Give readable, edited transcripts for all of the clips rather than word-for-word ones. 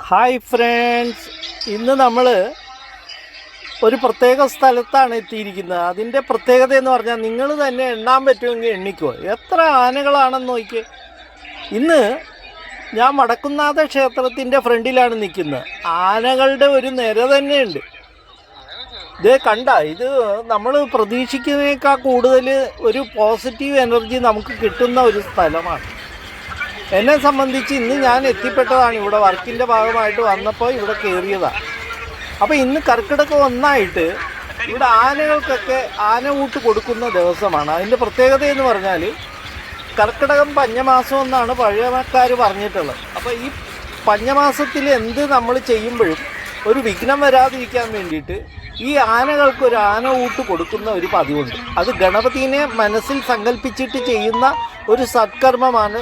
Hi friends, ഇന്ന് നമ്മൾ ഒരു പ്രത്യേക സ്ഥലത്താണ് എത്തിയിരിക്കുന്നത്. അതിൻ്റെ പ്രത്യേകത എന്ന് പറഞ്ഞാൽ നിങ്ങൾ തന്നെ എണ്ണാൻ പറ്റുമെങ്കിൽ എണ്ണിക്കുമോ, എത്ര ആനകളാണെന്ന് നോക്കിയേ. ഇന്ന് ഞാൻ വടക്കുംനാഥ ക്ഷേത്രത്തിൻ്റെ ഫ്രണ്ടിലാണ് നിൽക്കുന്നത്. ആനകളുടെ ഒരു നിര തന്നെയുണ്ട്. ഇത് കണ്ട, ഇത് നമ്മൾ പ്രതീക്ഷിക്കുന്നതിനേക്കാൾ കൂടുതൽ ഒരു പോസിറ്റീവ് എനർജി നമുക്ക് കിട്ടുന്ന ഒരു സ്ഥലമാണ്. എന്നെ സംബന്ധിച്ച് ഇന്ന് ഞാൻ എത്തിപ്പെട്ടതാണ്. ഇവിടെ വർക്കിൻ്റെ ഭാഗമായിട്ട് വന്നപ്പോൾ ഇവിടെ കയറിയതാണ്. അപ്പോൾ ഇന്ന് കർക്കിടക ഒന്നായിട്ട് ഇവിടെ ആനകൾക്കൊക്കെ ആനയൂട്ട് കൊടുക്കുന്ന ദിവസമാണ്. അതിൻ്റെ പ്രത്യേകത എന്ന് പറഞ്ഞാൽ കർക്കിടകം പഞ്ഞമാസം എന്നാണ് പഴമക്കാർ പറഞ്ഞിട്ടുള്ളത്. അപ്പോൾ ഈ പഞ്ഞമാസത്തിൽ എന്ത് നമ്മൾ ചെയ്യുമ്പോഴും ഒരു വിഘ്നം വരാതിരിക്കാൻ വേണ്ടിയിട്ട് ഈ ആനകൾക്കൊരു ആനയൂട്ട് കൊടുക്കുന്ന ഒരു പതിവുണ്ട്. അത് ഗണപതിനെ മനസ്സിൽ സങ്കല്പിച്ചിട്ട് ചെയ്യുന്ന ഒരു സത്കർമ്മമാണ്,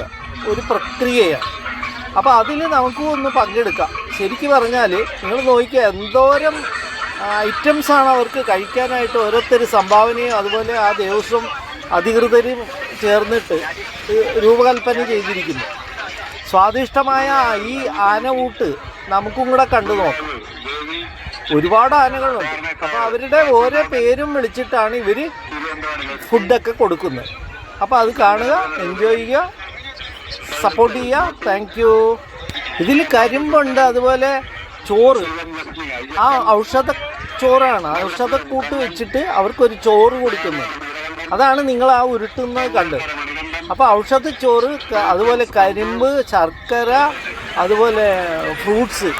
ഒരു പ്രക്രിയയാണ്. അപ്പോൾ അതിൽ നമുക്ക് ഒന്ന് പങ്കെടുക്കാം. ശരിക്കും പറഞ്ഞാൽ നിങ്ങൾ നോക്കിയാൽ എന്തോരം ഐറ്റംസാണ് അവർക്ക് കഴിക്കാനായിട്ട് ഓരോരുത്തർ സംഭാവനയും അതുപോലെ ആ ദേവസ്വം അധികൃതരും ചേർന്നിട്ട് രൂപകൽപ്പന ചെയ്തിരിക്കുന്നു. സ്വാദിഷ്ടമായ ഈ ആനയൂട്ട് നമുക്കും കൂടെ കണ്ടു നോക്കാം. ഒരുപാട് ആനകളുണ്ട്. അപ്പോൾ അവരുടെ ഓരോ പേരും വിളിച്ചിട്ടാണ് ഇവർ ഫുഡൊക്കെ കൊടുക്കുന്നത്. അപ്പോൾ അത് കാണുക, എൻജോയ് ചെയ്യുക, സപ്പോർട്ട് ചെയ്യുക. Thank you. ഇതിൽ കരിമ്പുണ്ട്, അതുപോലെ ചോറ്, ആ ഔഷധ ചോറാണ്. ഔഷധക്കൂട്ട് വെച്ചിട്ട് അവർക്കൊരു ചോറ് കൊടുക്കുന്നത്. അതാണ് നിങ്ങൾ ആ ഉരുട്ടുന്നത് കണ്ടത്. അപ്പോൾ ഔഷധച്ചോറ്, അതുപോലെ കരിമ്പ്, ശർക്കര, അതുപോലെ ഫ്രൂട്ട്സ്,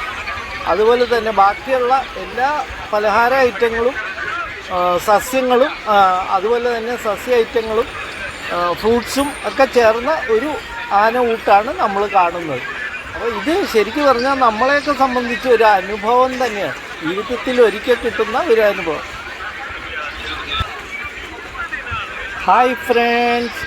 അതുപോലെ തന്നെ ബാക്കിയുള്ള എല്ലാ പലഹാര ഐറ്റങ്ങളും സസ്യങ്ങളും അതുപോലെ തന്നെ സസ്യ ഐറ്റങ്ങളും ഫ്രൂട്ട്സും ഒക്കെ ചേർന്ന ഒരു ആനയൂട്ടാണ് നമ്മൾ കാണുന്നത്. അപ്പോൾ ഇത് ശരിക്കും പറഞ്ഞാൽ നമ്മളെയൊക്കെ സംബന്ധിച്ച് ഒരു അനുഭവം തന്നെയാണ്. ജീവിതത്തിൽ ഒരിക്കൽ കിട്ടുന്ന ഒരു അനുഭവം. Hi friends.